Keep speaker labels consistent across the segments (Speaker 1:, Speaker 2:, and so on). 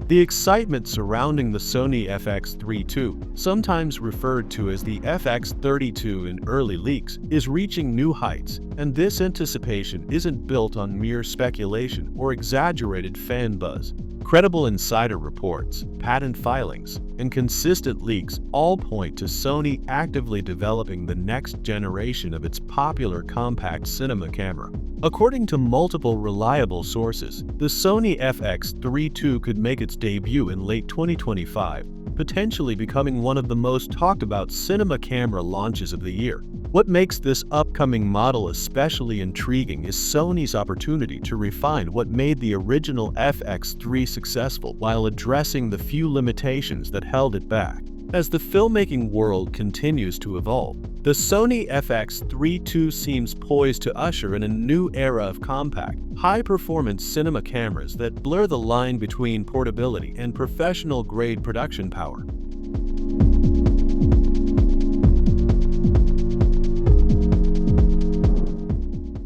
Speaker 1: The excitement surrounding the Sony FX3 II, sometimes referred to as the FX32 in early leaks, is reaching new heights, and this anticipation isn't built on mere speculation or exaggerated fan buzz. Credible insider reports, patent filings, and consistent leaks all point to Sony actively developing the next generation of its popular compact cinema camera. According to multiple reliable sources, the Sony FX3 II could make its debut in late 2025, potentially becoming one of the most talked about cinema camera launches of the year. What makes this upcoming model especially intriguing is Sony's opportunity to refine what made the original FX3 successful while addressing the few limitations that held it back. As the filmmaking world continues to evolve, the Sony FX3 II seems poised to usher in a new era of compact, high-performance cinema cameras that blur the line between portability and professional-grade production power.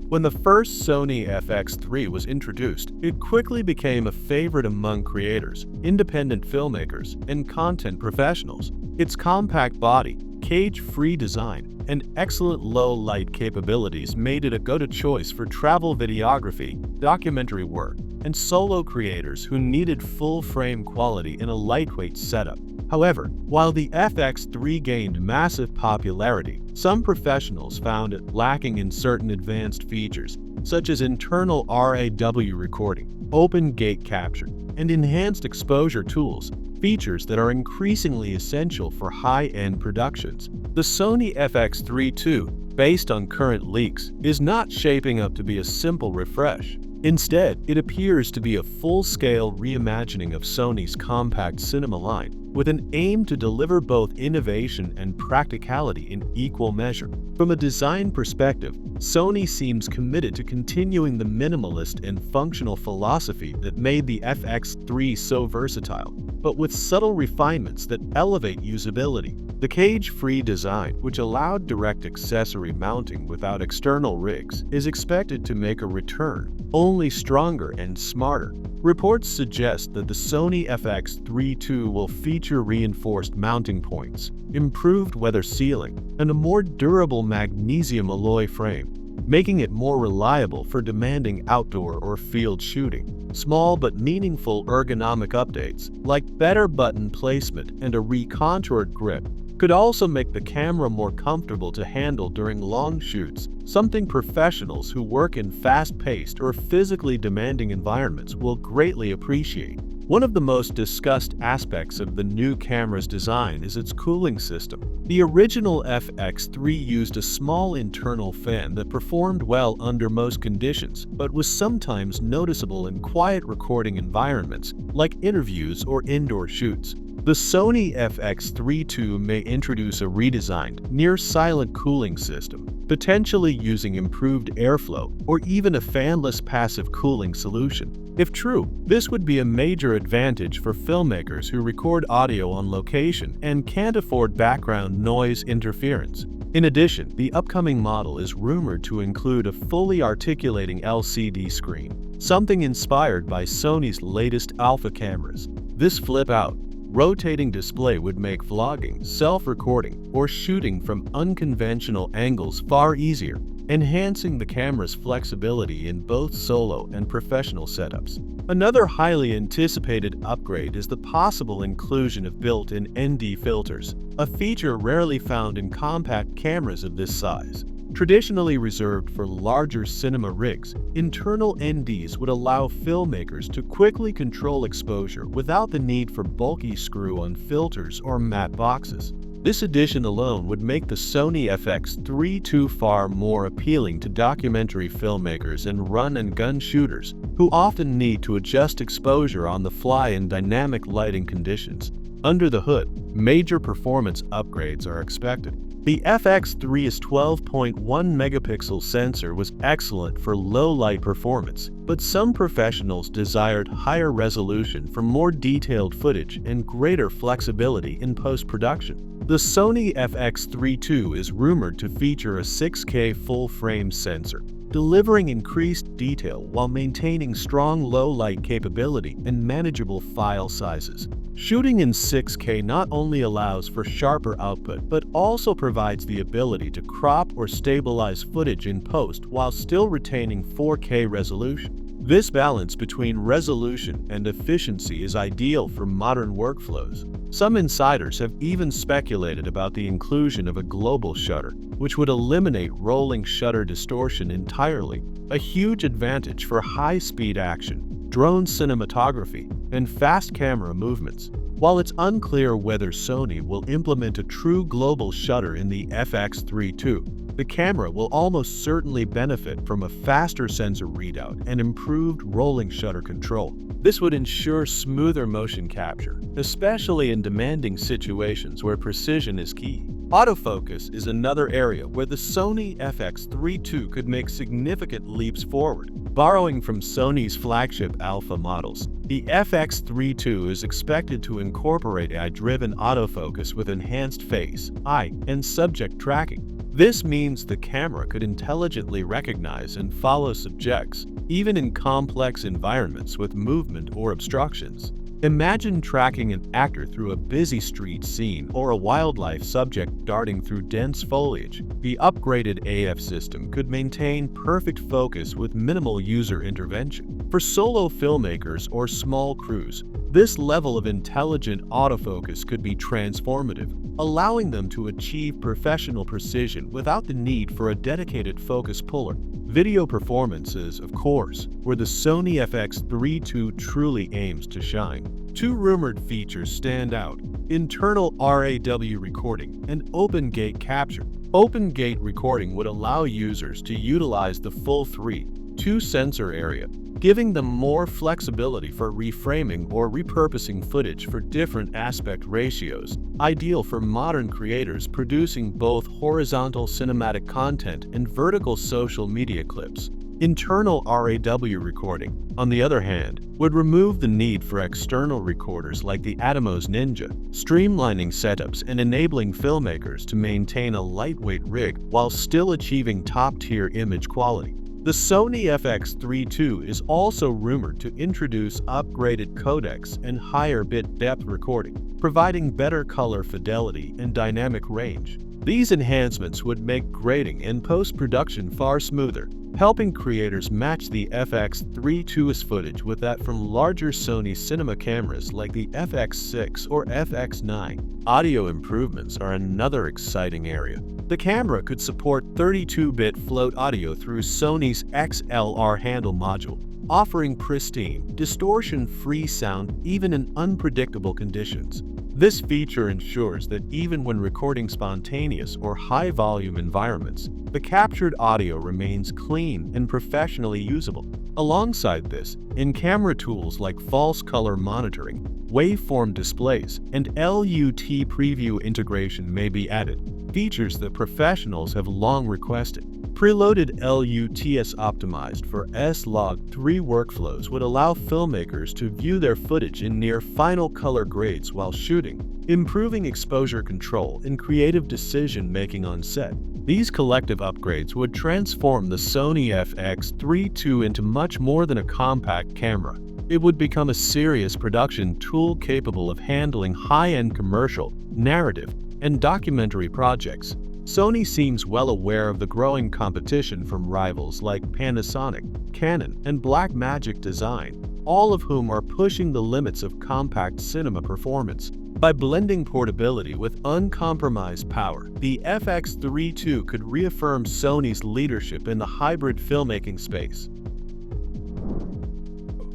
Speaker 1: When the first Sony FX3 was introduced, it quickly became a favorite among creators, independent filmmakers, and content professionals. Its compact body, cage-free design, and excellent low-light capabilities made it a go-to choice for travel videography, documentary work, and solo creators who needed full-frame quality in a lightweight setup. However, while the FX3 gained massive popularity, some professionals found it lacking in certain advanced features, such as internal RAW recording, open gate capture, and enhanced exposure tools, features that are increasingly essential for high-end productions. The Sony FX3 II, based on current leaks, is not shaping up to be a simple refresh. Instead, it appears to be a full-scale reimagining of Sony's compact cinema line, with an aim to deliver both innovation and practicality in equal measure. From a design perspective, Sony seems committed to continuing the minimalist and functional philosophy that made the FX3 so versatile, but with subtle refinements that elevate usability. The cage-free design, which allowed direct accessory mounting without external rigs, is expected to make a return, only stronger and smarter. Reports suggest that the Sony FX3 II will feature reinforced mounting points, improved weather sealing, and a more durable magnesium alloy frame, making it more reliable for demanding outdoor or field shooting. Small but meaningful ergonomic updates, like better button placement and a recontoured grip, could also make the camera more comfortable to handle during long shoots, something professionals who work in fast-paced or physically demanding environments will greatly appreciate. One of the most discussed aspects of the new camera's design is its cooling system. The original FX3 used a small internal fan that performed well under most conditions, but was sometimes noticeable in quiet recording environments, like interviews or indoor shoots. The Sony FX3 II may introduce a redesigned, near-silent cooling system, potentially using improved airflow or even a fanless passive cooling solution. If true, this would be a major advantage for filmmakers who record audio on location and can't afford background noise interference. In addition, the upcoming model is rumored to include a fully articulating LCD screen, something inspired by Sony's latest alpha cameras. This flip-out, rotating display would make vlogging, self-recording, or shooting from unconventional angles far easier, enhancing the camera's flexibility in both solo and professional setups. Another highly anticipated upgrade is the possible inclusion of built-in ND filters, a feature rarely found in compact cameras of this size. Traditionally reserved for larger cinema rigs, internal NDs would allow filmmakers to quickly control exposure without the need for bulky screw-on filters or matte boxes. This addition alone would make the Sony FX3 II far more appealing to documentary filmmakers and run-and-gun shooters, who often need to adjust exposure on the fly in dynamic lighting conditions. Under the hood, major performance upgrades are expected. The FX3's 12.1 megapixel sensor was excellent for low-light performance, but some professionals desired higher resolution for more detailed footage and greater flexibility in post-production. The Sony FX3 II is rumored to feature a 6K full-frame sensor, delivering increased detail while maintaining strong low-light capability and manageable file sizes. Shooting in 6K not only allows for sharper output, but also provides the ability to crop or stabilize footage in post while still retaining 4K resolution. This balance between resolution and efficiency is ideal for modern workflows. Some insiders have even speculated about the inclusion of a global shutter, which would eliminate rolling shutter distortion entirely, a huge advantage for high-speed action, drone cinematography, and fast camera movements. While it's unclear whether Sony will implement a true global shutter in the FX3 II, the camera will almost certainly benefit from a faster sensor readout and improved rolling shutter control. This would ensure smoother motion capture, especially in demanding situations where precision is key. Autofocus is another area where the Sony FX3 II could make significant leaps forward. Borrowing from Sony's flagship Alpha models, the FX3 II is expected to incorporate AI-driven autofocus with enhanced face, eye, and subject tracking. This means the camera could intelligently recognize and follow subjects, even in complex environments with movement or obstructions. Imagine tracking an actor through a busy street scene or a wildlife subject darting through dense foliage. The upgraded AF system could maintain perfect focus with minimal user intervention. For solo filmmakers or small crews, this level of intelligent autofocus could be transformative, allowing them to achieve professional precision without the need for a dedicated focus puller. Video performances, of course, where the Sony FX3 II truly aims to shine. Two rumored features stand out: internal RAW recording and open gate capture. Open gate recording would allow users to utilize the full 3:2 sensor area, giving them more flexibility for reframing or repurposing footage for different aspect ratios, ideal for modern creators producing both horizontal cinematic content and vertical social media clips. Internal RAW recording, on the other hand, would remove the need for external recorders like the Atomos Ninja, streamlining setups and enabling filmmakers to maintain a lightweight rig while still achieving top-tier image quality. The Sony FX3 II is also rumored to introduce upgraded codecs and higher bit depth recording, providing better color fidelity and dynamic range. These enhancements would make grading and post-production far smoother, helping creators match the FX3 II's footage with that from larger Sony cinema cameras like the FX6 or FX9. Audio improvements are another exciting area. The camera could support 32-bit float audio through Sony's XLR handle module, offering pristine, distortion-free sound even in unpredictable conditions. This feature ensures that even when recording spontaneous or high-volume environments, the captured audio remains clean and professionally usable. Alongside this, in-camera tools like false color monitoring, waveform displays, and LUT preview integration may be added, features that professionals have long requested. Preloaded LUTs optimized for S-Log3 workflows would allow filmmakers to view their footage in near final color grades while shooting, improving exposure control and creative decision-making on set. These collective upgrades would transform the Sony FX3 II into much more than a compact camera. It would become a serious production tool capable of handling high-end commercial, narrative, and documentary projects. Sony seems well aware of the growing competition from rivals like Panasonic, Canon, and Blackmagic Design, all of whom are pushing the limits of compact cinema performance. By blending portability with uncompromised power, the FX3 II could reaffirm Sony's leadership in the hybrid filmmaking space.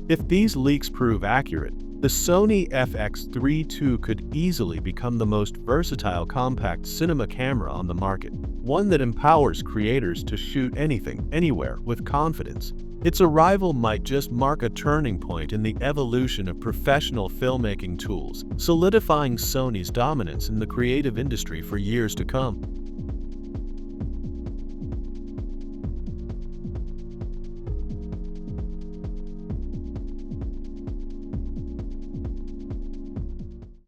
Speaker 1: If these leaks prove accurate, the Sony FX3 II could easily become the most versatile compact cinema camera on the market, one that empowers creators to shoot anything, anywhere, with confidence. Its arrival might just mark a turning point in the evolution of professional filmmaking tools, solidifying Sony's dominance in the creative industry for years to come.